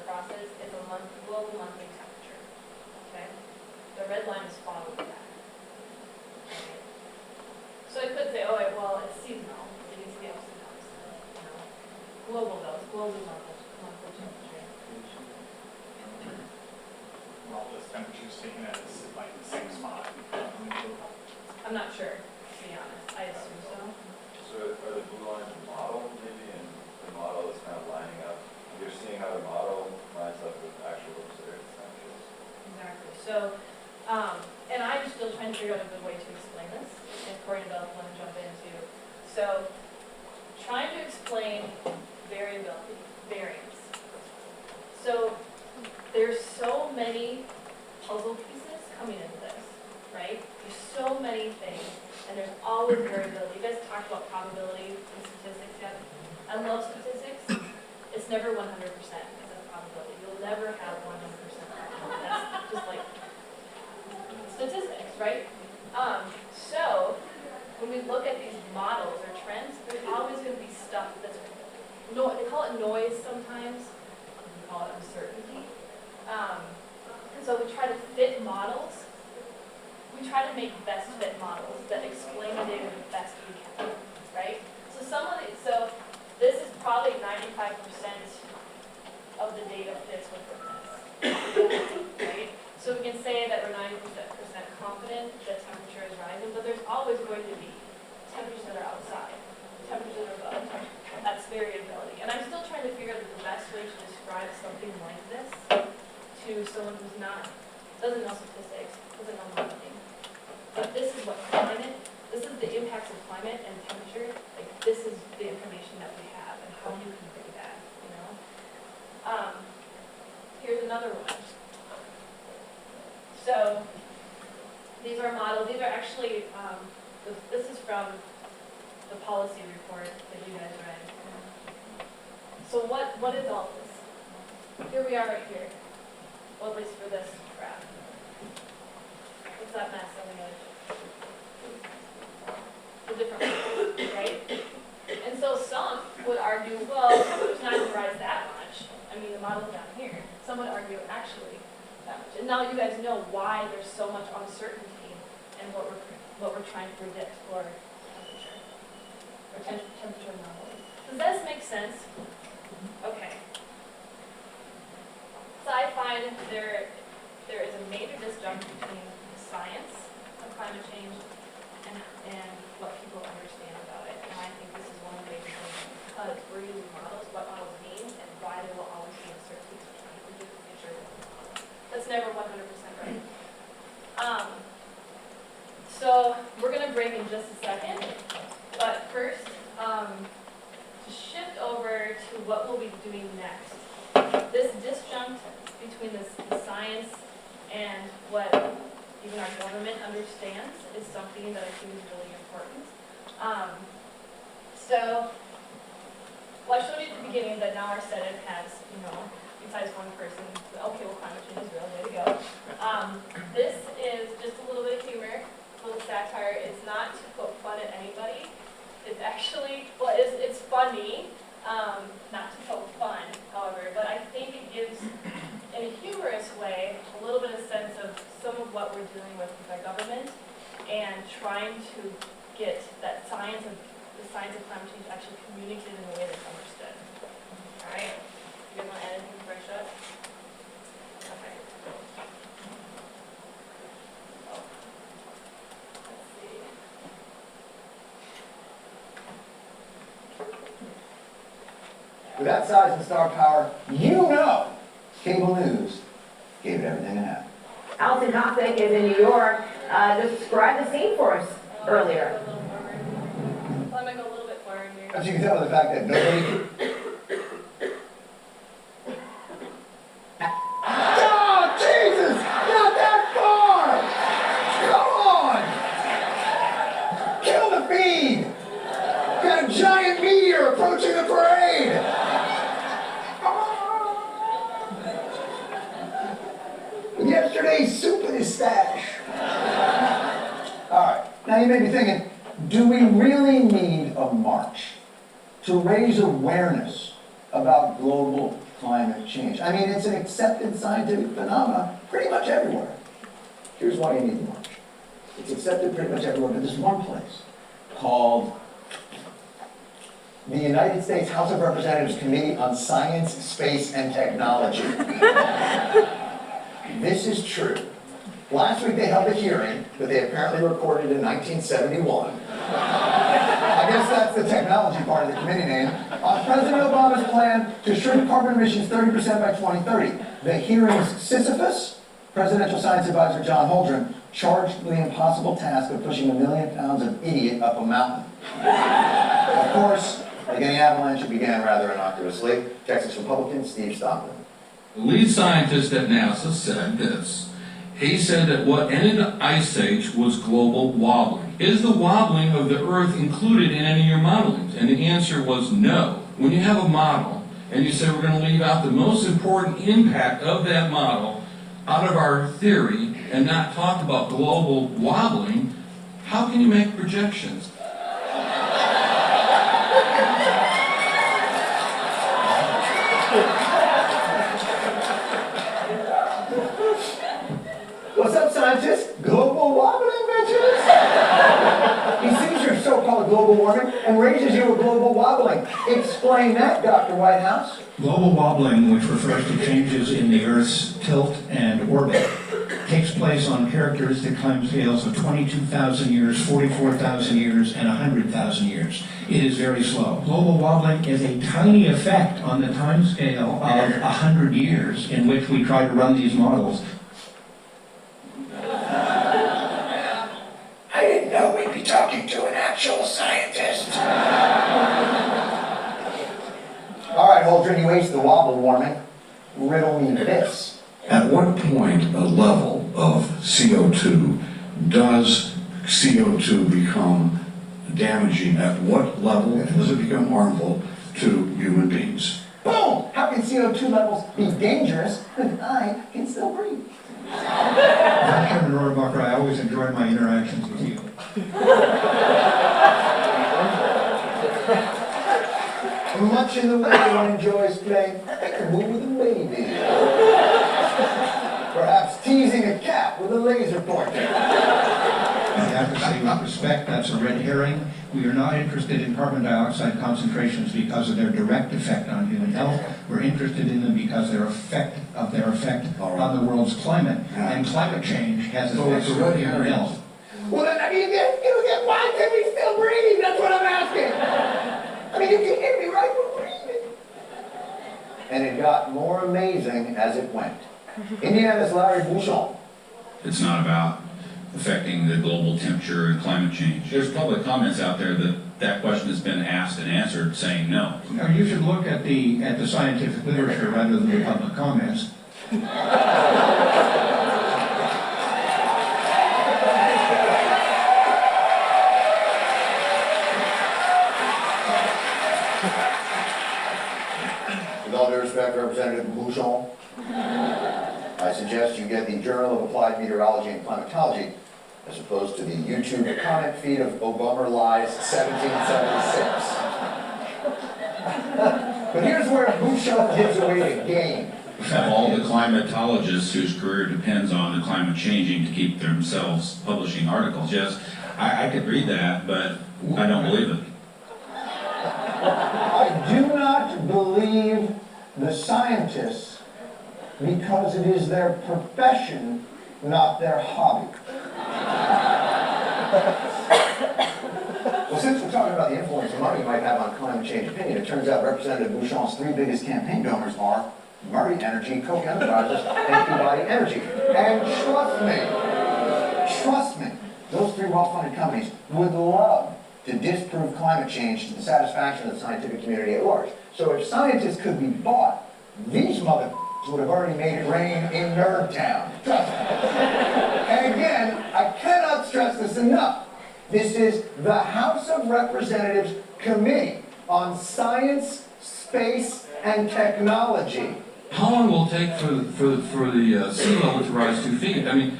crosses is a global monthly temperature. Okay? The red line is following that. Okay. So I could say, oh, well, it's seasonal. It needs to be ups and downs. You know? Global though, it's global monthly temperature. All those temperatures taken at like the same spot. I'm not sure, to be honest. I assume so. So are the blue lines a model maybe, and the model is kind of lining up? You're seeing how the model lines up with actual observed temperatures. Exactly. So, and I'm still trying to figure out a good way to explain this. If Corey and Bell want to jump in too. So, trying to explain variability, variance. So, there's so many puzzle pieces coming into this, right? There's so many things, and there's always variability. You guys talked about probability and statistics yet? I love statistics. It's never 100% because of probability. uncertainty. And so we try to fit models. We try to make best fit models that explain the data the best we can, right? So so this is probably 95% of the data fits within this, right? So we can say that we're 90% confident that temperature is rising, but there's always going to be temperatures that are outside, temperatures that are above. That's variability. And I'm still trying to figure out the best way to describe something like this to someone who's doesn't know statistics, doesn't know modeling. But this is what this is the impacts of climate and temperature. Like, this is the information that we have, and how do you convey that, you know? Here's another one. So, these are models. These are actually, this is from the policy report that you guys read. So what is all this? Here we are right here. Well, at least for this graph. What's that mess on the edge? The different ones, right? And so some would argue, well, temperature's not going to rise that much. I mean, the model's down here. Some would argue actually that much. And now you guys know why there's so much uncertainty in what we're trying to predict for temperature, or temperature modeling. Does this make sense? Okay. So I find there is a major disjunct between the science of climate change and what people understand about it. And I think this is one of the major things, because we're using models, what models mean, and why they will always be uncertainties we're trying to predict the future with the model. That's never 100% right. So we're going to break in just a second, but first, to shift over to what we'll be doing next. This disjunct between the science and what even our government understands is something that I think is really important. So, well, I showed you at the beginning that now our Senate has, besides one person, okay, well, climate change is real, way to go. This is just a little bit of humor, a little satire. It's not to poke fun at anybody. It's actually, well, it's funny, not to poke fun, however, but I think it gives, in a humorous way, a little bit of sense of some of what we're dealing with our government and trying to get that the science of climate change actually communicated in a way that's understood. All right? You guys want to add anything before I shut? Okay. Oh. Let's see. With that size and star power, cable news gave it everything it had. Alison Coppock is in New York. Describe the scene for us earlier. Well, I'm going to go a little bit forward here. As you can tell by the fact that nobody... Oh, Jesus! Not that far! Come on! Kill the feed! Got a giant meteor approaching the parade! Yesterday's soup in his stash. All right, now you may be thinking, do we really need a march to raise awareness about global climate change? I mean, it's an accepted scientific phenomenon pretty much everywhere. Here's why you need a march. It's accepted pretty much everywhere, but there's one place called the United States House of Representatives Committee on Science, Space, and Technology. This is true. Last week they held a hearing that they apparently recorded in 1971. I guess that's the technology part of the committee name. On President Obama's plan to shrink carbon emissions 30% by 2030. The hearing's Sisyphus, Presidential Science Advisor John Holdren, charged with the impossible task of pushing 1 million pounds of idiot up a mountain. Of course, like any avalanche, it began rather innocuously. Texas Republican Steve Stockton. The lead scientist at NASA said this. He said that what ended the ice age was global wobbling. Is the wobbling of the Earth included in any of your modelings? And the answer was no. When you have a model and you say we're going to leave out the most important impact of that model out of our theory and not talk about global wobbling, how can you make projections? Explain that, Dr. Whitehouse. Global wobbling, which refers to changes in the Earth's tilt and orbit, takes place on characteristic timescales of 22,000 years, 44,000 years, and 100,000 years. It is very slow. Global wobbling is a tiny effect on the timescale of 100 years in which we try to run these models. I didn't know we'd be talking to an actual scientist. All right, Holdren, you aced the wobble warming. Riddle me this. At what point a level of CO2 does CO2 become damaging? At what level does it become harmful to human beings? Boom! How can CO2 levels be dangerous when I can still breathe? Chairman Rohrabacher, I always enjoy my interactions with you. Much in the way one enjoys playing peekaboo with a baby. Perhaps teasing a cat with a laser pointer. I have to say with respect, that's a red herring. We are not interested in carbon dioxide concentrations because of their direct effect on human health. We're interested in them because of their effect on the world's climate. And climate change has effects on human health. Well, then, I mean, why can we still breathe? That's what I'm asking. I mean, you can hear me, right? We're breathing. And it got more amazing as it went. Indiana's Larry Bouchon. It's not about affecting the global temperature and climate change. There's public comments out there that question has been asked and answered saying no. Now, you should look at the scientific literature rather than the public comments. With all due respect, Representative Bouchon, I suggest you get the Journal of Applied Meteorology and Climatology as opposed to the YouTube comment feed of Obama Lies 1776. But here's where Bouchon gives away the game. Have all the climatologists whose career depends on the climate changing to keep themselves publishing articles. Yes, I could read that, but I don't believe it. I do not believe the scientists because it is their profession, not their hobby. Well, since we're talking about the influence money might have on climate change opinion, it turns out Representative Bouchon's three biggest campaign donors are Murray Energy, Koch Enterprises, and Peabody Energy. And trust me, those three well-funded companies would love to disprove climate change to the satisfaction of the scientific community at large. So if scientists could be bought, these mother would have already made it rain in Nerdtown. Trust me. And again, I cannot stress this enough. This is the House of Representatives Committee on Science, Space, and Technology. How long will it take for the sea level to rise 2 feet? I mean,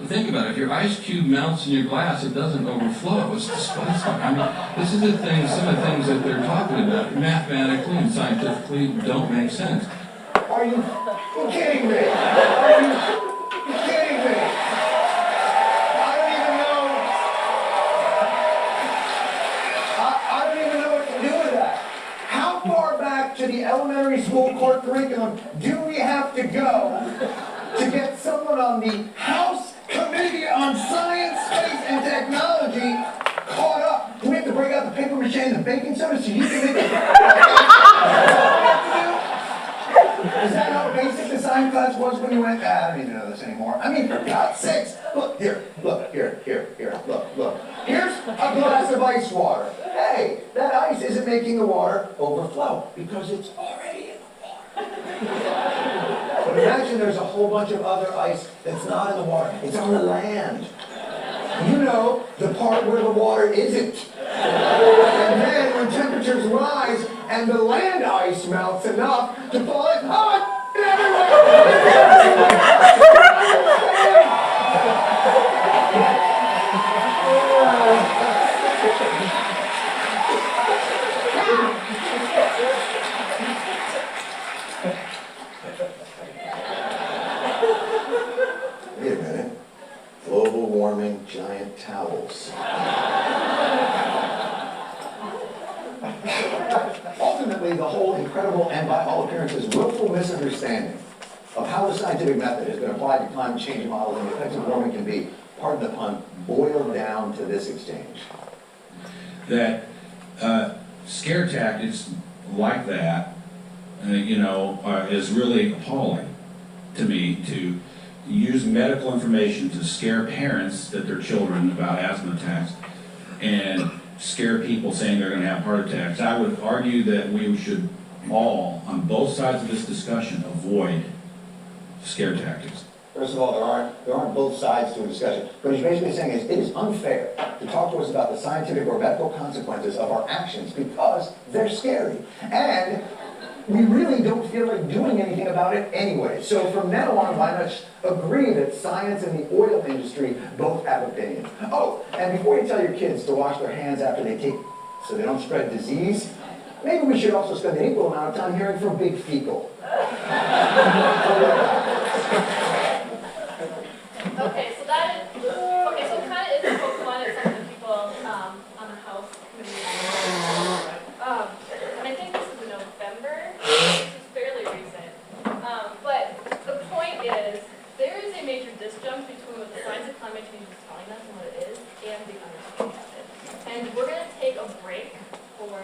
think about it. If your ice cube melts in your glass, it doesn't overflow. It's disgusting. I mean, this is the thing, some of the things that they're talking about mathematically and scientifically don't make sense. Are you kidding me? Are you kidding me? I don't even know what to do with that. How far back to the elementary school core curriculum do we have to go to get someone on the House Committee on Science, Space, and Technology caught up? Do we have to break out the paper mache and the baking soda so you can make Is that how basic the science class was when you went? I don't even know this anymore. I mean, for God's sakes. Look, here, look. Here's a glass of ice water. Hey, that ice isn't making the water overflow because it's already in the water. But imagine there's a whole bunch of other ice that's not in the water. It's on the land. You know, the part where the water isn't. And then when temperatures rise and the land ice melts enough to fall in, Wait a minute. Global warming giant towels. incredible and by all appearances willful misunderstanding of how the scientific method has been applied to climate change models and the effects of warming can be, pardon the pun, boiled down to this exchange. That scare tactics like that, is really appalling to me, to use medical information to scare parents that their children about asthma attacks and scare people saying they're going to have heart attacks. I would argue that we should all, on both sides of this discussion, avoid scare tactics. First of all, there aren't both sides to a discussion. What he's basically saying is it is unfair to talk to us about the scientific or medical consequences of our actions because they're scary. And we really don't feel like doing anything about it anyway. So from now on, why not agree that science and the oil industry both have opinions? Oh, and before you tell your kids to wash their hands after they take, so they don't spread disease, maybe we should also spend an equal amount of time hearing from Big Fecal. Okay, so that is, okay, so it kind of is a Pokemon, it's something people on the House committee. And I think this is in November, which is fairly recent. But the point is, there is a major disjunct between what the science of climate change is telling us and what it is, and the understanding of it. And we're going to take a break for...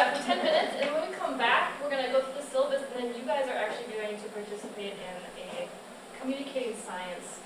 For 10 minutes, and when we come back, we're going to go through the syllabus, and then you guys are actually going to participate in a communicating science